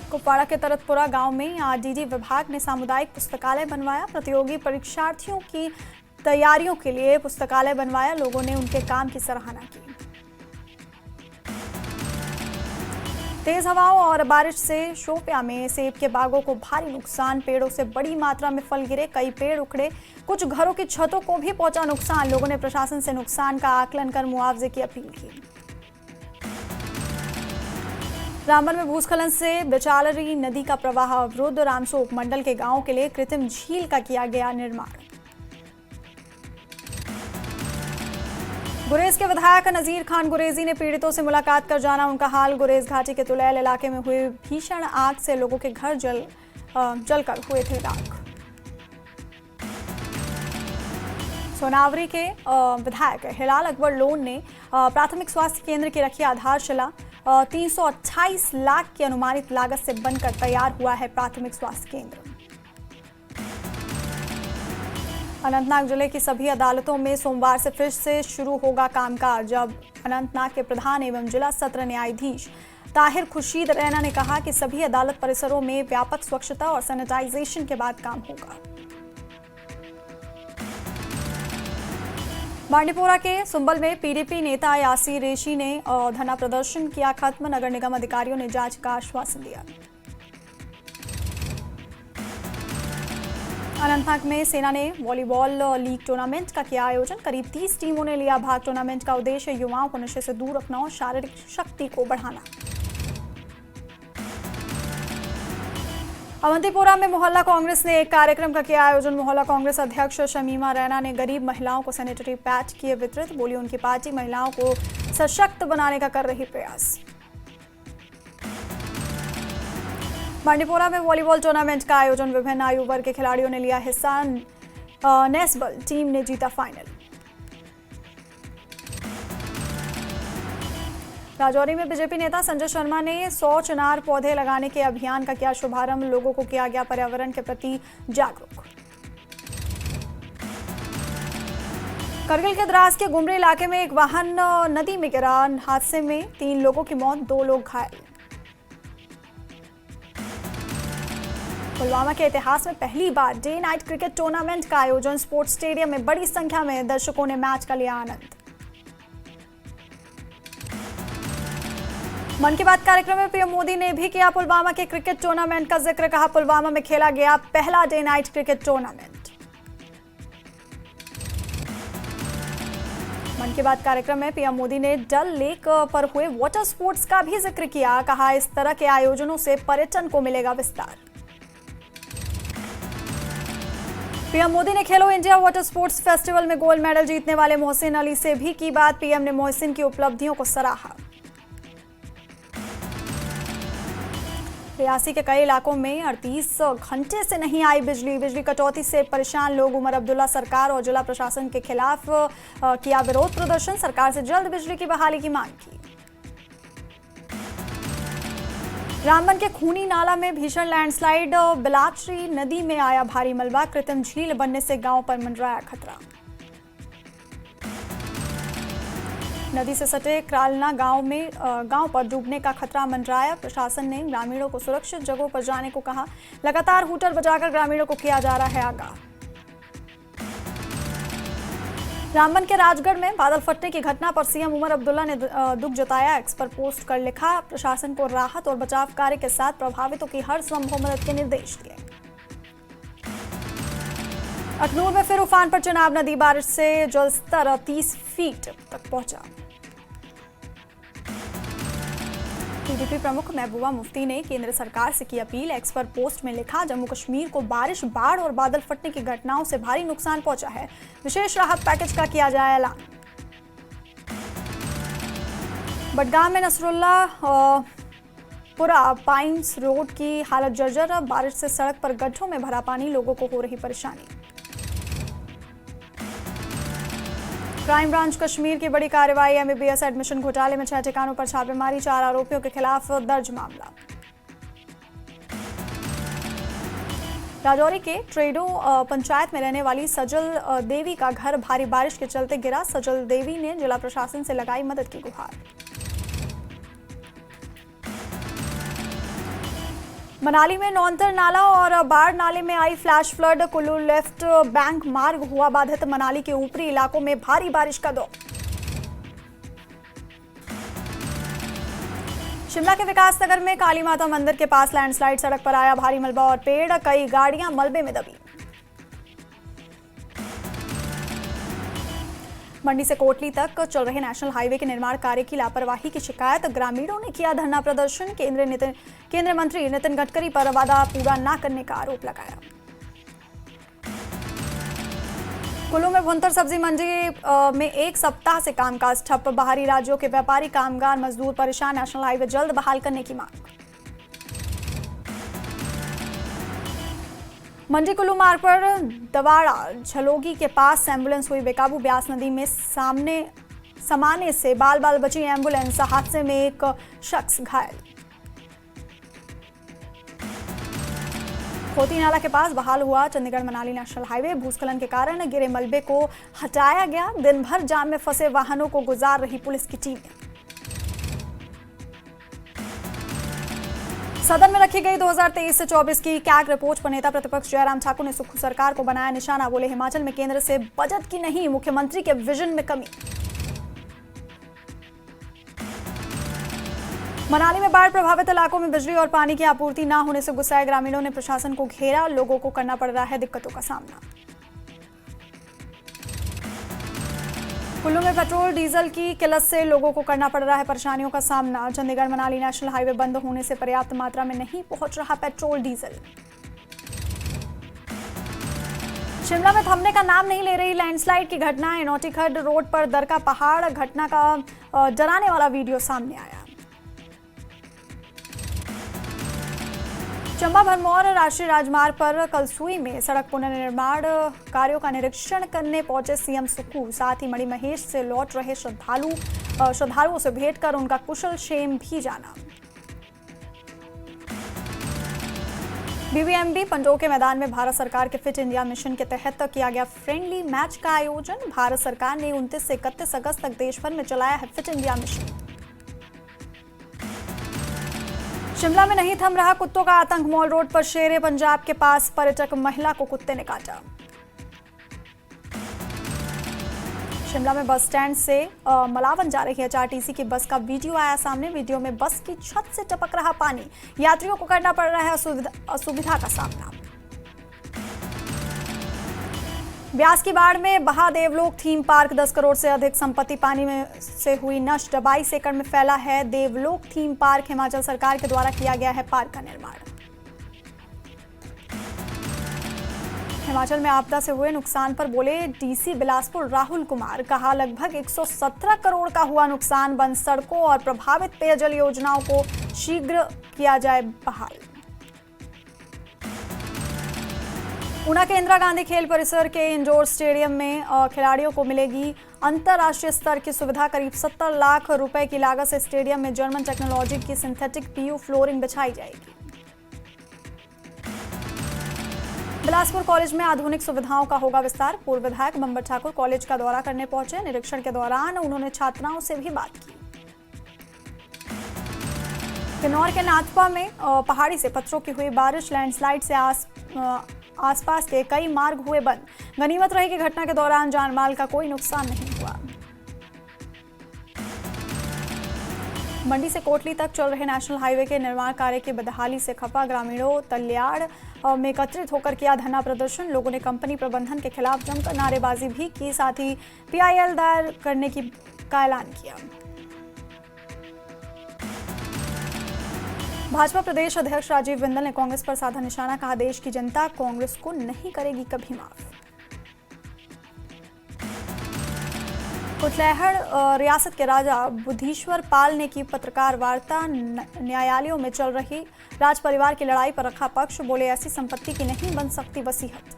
कुपवाड़ा के तरतपुरा गांव में आरडीडी विभाग ने सामुदायिक पुस्तकालय बनवाया। प्रतियोगी परीक्षार्थियों की तैयारियों के लिए पुस्तकालय बनवाया। लोगों ने उनके काम की सराहना की। तेज हवाओं और बारिश से शोपियां में सेब के बागों को भारी नुकसान। पेड़ों से बड़ी मात्रा में फल गिरे, कई पेड़ उखड़े, कुछ घरों की छतों को भी पहुंचा नुकसान। लोगों ने प्रशासन से नुकसान का आकलन कर मुआवजे की अपील की। रामबन में भूस्खलन से बेचालरी नदी का प्रवाह अवरुद्ध। रामसोक मंडल के गांवों के लिए कृत्रिम झील का किया गया निर्माण। गुरेज के विधायक नजीर खान गुरेजी ने पीड़ितों से मुलाकात कर जाना उनका हाल। गुरेज घाटी के तुलैल इलाके में हुए भीषण आग से लोगों के घर जलकर हुए थे राख। सोनावरी के विधायक हिलाल अकबर लोन ने प्राथमिक स्वास्थ्य केंद्र की रखी आधारशिला। 328 लाख की अनुमानित लागत से बनकर तैयार हुआ है प्राथमिक स्वास्थ्य केंद्र। अनंतनाग जिले की सभी अदालतों में सोमवार से फिर से शुरू होगा कामकाज। अब अनंतनाग के प्रधान एवं जिला सत्र न्यायाधीश ताहिर खुर्शीद रैना ने कहा कि सभी अदालत परिसरों में व्यापक स्वच्छता और सैनिटाइजेशन के बाद काम होगा। बांडीपोरा के सुंबल में पीडीपी नेता यासीर रेशी ने धरना प्रदर्शन किया खत्म। नगर निगम अधिकारियों ने जांच का आश्वासन दिया। अनंतनाग में सेना ने वॉलीबॉल लीग टूर्नामेंट का किया आयोजन। करीब 30 टीमों ने लिया भाग। टूर्नामेंट का उद्देश्य युवाओं को नशे से दूर रखना और शारीरिक शक्ति को बढ़ाना। अवंतीपोरा में मोहल्ला कांग्रेस ने एक कार्यक्रम का किया आयोजन। मोहल्ला कांग्रेस अध्यक्ष शमीमा रैना ने गरीब महिलाओं को सैनिटरी पैड किए वितरित। बोली उनकी पार्टी महिलाओं को सशक्त बनाने का कर रही प्रयास। बांडीपोरा में वॉलीबॉल टूर्नामेंट का आयोजन। विभिन्न आयु वर्ग के खिलाड़ियों ने लिया हिस्सा। नेस्बल टीम ने जीता फाइनल। राजौरी में बीजेपी नेता संजय शर्मा ने 100 चिनार पौधे लगाने के अभियान का किया शुभारंभ। लोगों को किया गया पर्यावरण के प्रति जागरूक। करगिल के द्रास के गुमरी इलाके में एक वाहन नदी में गिरा। हादसे में 3 लोगों की मौत, 2 लोग घायल। पुलवामा के इतिहास में पहली बार डे नाइट क्रिकेट टूर्नामेंट का आयोजन। स्पोर्ट्स स्टेडियम में बड़ी संख्या में दर्शकों ने मैच का लिया आनंद। मन की बात कार्यक्रम में पीएम मोदी ने भी किया पुलवामा के क्रिकेट टूर्नामेंट का जिक्र। कहा पुलवामा में खेला गया पहला डे नाइट क्रिकेट टूर्नामेंट। मन की बात कार्यक्रम में पीएम मोदी ने डल लेक पर हुए वाटर स्पोर्ट्स का भी जिक्र किया। कहा इस तरह के आयोजनों से पर्यटन को मिलेगा विस्तार। पीएम मोदी ने खेलो इंडिया वाटर स्पोर्ट्स फेस्टिवल में गोल्ड मेडल जीतने वाले मोहसिन अली से भी की बात। पीएम ने मोहसिन की उपलब्धियों को सराहा। रियासी के कई इलाकों में 38 घंटे से नहीं आई बिजली कटौती से परेशान लोग। उमर अब्दुल्ला सरकार और जिला प्रशासन के खिलाफ किया विरोध प्रदर्शन। सरकार से जल्द बिजली की बहाली की मांग की। रामबन के खूनी नाला में भीषण लैंडस्लाइड। बिलाचरी नदी में आया भारी मलबा। कृत्रिम झील बनने से गांव पर मंडराया खतरा। नदी से सटे क्रालना गांव पर डूबने का खतरा मंडराया। प्रशासन ने ग्रामीणों को सुरक्षित जगहों पर जाने को कहा। लगातार हूटर बजाकर ग्रामीणों को किया जा रहा है आगाह। रामबन के राजगढ़ में बादल फटने की घटना पर सीएम उमर अब्दुल्ला ने दुख जताया। एक्स पर पोस्ट कर लिखा प्रशासन को राहत और बचाव कार्य के साथ प्रभावितों की हर संभव मदद के निर्देश दिए। अखनूर में फिर उफान पर चिनाब नदी। बारिश से जलस्तर 30 फीट तक पहुंचा। पीडीपी प्रमुख महबूबा मुफ्ती ने केंद्र सरकार से की अपील। एक्स पर पोस्ट में लिखा जम्मू कश्मीर को बारिश, बाढ़ और बादल फटने की घटनाओं से भारी नुकसान पहुंचा है। विशेष राहत पैकेज का किया जाए ऐलान। बडगाम में नसरुल्लापुरा पाइन्स रोड की हालत जर्जर। बारिश से सड़क पर गड्ढों में भरा पानी, लोगों को हो रही परेशानी। क्राइम ब्रांच कश्मीर की बड़ी कार्रवाई। एमबीबीएस एडमिशन घोटाले में 6 ठिकानों पर छापेमारी। 4 आरोपियों के खिलाफ दर्ज मामला। राजौरी के ट्रेडो पंचायत में रहने वाली सजल देवी का घर भारी बारिश के चलते गिरा। सजल देवी ने जिला प्रशासन से लगाई मदद की गुहार। मनाली में नौंतर नाला और बाढ़ नाले में आई flash flood. Kullu left bank मार्ग हुआ बाधित। मनाली के ऊपरी इलाकों में भारी बारिश का दौर। शिमला के विकास नगर में काली माता मंदिर के पास लैंडस्लाइड। सड़क पर आया भारी मलबा और पेड़, कई गाड़ियां मलबे में दबी। मंडी से कोटली तक चल रहे नेशनल हाईवे के निर्माण कार्य की लापरवाही की शिकायत। ग्रामीणों ने किया धरना प्रदर्शन। केंद्रीय मंत्री नितिन गडकरी पर वादा पूरा न करने का आरोप लगाया। कुल्लू में भुंतर सब्जी मंडी में एक सप्ताह से कामकाज ठप। बाहरी राज्यों के व्यापारी, कामगार, मजदूर परेशान। नेशनल हाईवे जल्द बहाल करने की मांग। मंडी कुल्लू मार्ग पर दवाड़ा झलोगी के पास एम्बुलेंस हुई बेकाबू। ब्यास नदी में समाने से बाल बाल बची एम्बुलेंस। हादसे में एक शख्स घायल। खोती नाला के पास बहाल हुआ चंडीगढ़ मनाली नेशनल हाईवे। भूस्खलन के कारण गिरे मलबे को हटाया गया। दिन भर जाम में फंसे वाहनों को गुजार रही पुलिस की टीम। सदन में रखी गई 2023 से 24 की कैग रिपोर्ट पर नेता प्रतिपक्ष जयराम ठाकुर ने सुक्खू सरकार को बनाया निशाना। बोले हिमाचल में केंद्र से बजट की नहीं, मुख्यमंत्री के विजन में कमी। मनाली में बाढ़ प्रभावित इलाकों में बिजली और पानी की आपूर्ति न होने से गुस्साए ग्रामीणों ने प्रशासन को घेरा। लोगों को करना पड़ रहा है दिक्कतों का सामना। कुल्लू में पेट्रोल डीजल की किल्लत से लोगों को करना पड़ रहा है परेशानियों का सामना। चंडीगढ़ मनाली नेशनल हाईवे बंद होने से पर्याप्त मात्रा में नहीं पहुंच रहा पेट्रोल डीजल। शिमला में थमने का नाम नहीं ले रही लैंडस्लाइड की घटना। नौटीखड्ड रोड पर दरका पहाड़। घटना का डराने वाला वीडियो सामने आया। चंबा भरमौर राष्ट्रीय राजमार्ग पर कलसुई में सड़क पुनर्निर्माण कार्यों का निरीक्षण करने पहुंचे सीएम सुक्खू। साथ ही मणिमहेश से लौट रहे श्रद्धालुओं से भेंट कर उनका कुशल क्षेम भी जाना। बीबीएमबी पंडोह के मैदान में भारत सरकार के फिट इंडिया मिशन के तहत किया गया फ्रेंडली मैच का आयोजन। भारत सरकार ने 29 से 31 अगस्त तक देश भर में चलाया है फिट इंडिया मिशन। शिमला में नहीं थम रहा कुत्तों का आतंक। मॉल रोड पर शेरे पंजाब के पास पर्यटक महिला को कुत्ते ने काटा। शिमला में बस स्टैंड से मलावन जा रही एचआरटीसी की बस का वीडियो आया सामने। वीडियो में बस की छत से टपक रहा पानी। यात्रियों को करना पड़ रहा है असुविधा का सामना। ब्यास की बाढ़ में बहा देवलोक थीम पार्क। 10 करोड़ से अधिक संपत्ति पानी में से हुई नष्ट। 22 एकड़ में फैला है देवलोक थीम पार्क। हिमाचल सरकार के द्वारा किया गया है पार्क का निर्माण। हिमाचल में आपदा से हुए नुकसान पर बोले डीसी बिलासपुर राहुल कुमार। कहा लगभग 117 करोड़ का हुआ नुकसान। बंद सड़कों और प्रभावित पेयजल योजनाओं को शीघ्र किया जाए बहाल। ऊना के इंदिरा गांधी खेल परिसर के इंडोर स्टेडियम में खिलाड़ियों को मिलेगी अंतर्राष्ट्रीय स्तर की सुविधा। करीब 70 लाख रुपए की लागत से स्टेडियम में जर्मन टेक्नोलॉजी की सिंथेटिक पीयू फ्लोरिंग बिछाई जाएगी। बिलासपुर कॉलेज में आधुनिक सुविधाओं का होगा विस्तार। पूर्व विधायक बंबर ठाकुर कॉलेज का दौरा करने पहुंचे। निरीक्षण के दौरान उन्होंने छात्राओं से भी बात की। किन्नौर के नाथपा में पहाड़ी से पत्थरों की हुई बारिश। लैंडस्लाइड से आसपास के कई मार्ग हुए बंद। गनीमत रही कि घटना के दौरान जानमाल का कोई नुकसान नहीं हुआ। मंडी से कोटली तक चल रहे नेशनल हाईवे के निर्माण कार्य की बदहाली से खफा ग्रामीणों तल्याड़ में एकत्रित होकर किया धरना प्रदर्शन। लोगों ने कंपनी प्रबंधन के खिलाफ जमकर नारेबाजी भी की। साथ ही पीआईएल दायर करने का ऐलान किया। भाजपा प्रदेश अध्यक्ष राजीव बिंदल ने कांग्रेस पर साधा निशाना। कहा देश की जनता कांग्रेस को नहीं करेगी कभी माफ। कुटलैहड़ रियासत के राजा बुद्धीश्वर पाल ने की पत्रकार वार्ता। न्यायालयों में चल रही राज परिवार की लड़ाई पर रखा पक्ष। बोले ऐसी संपत्ति की नहीं बन सकती वसीयत।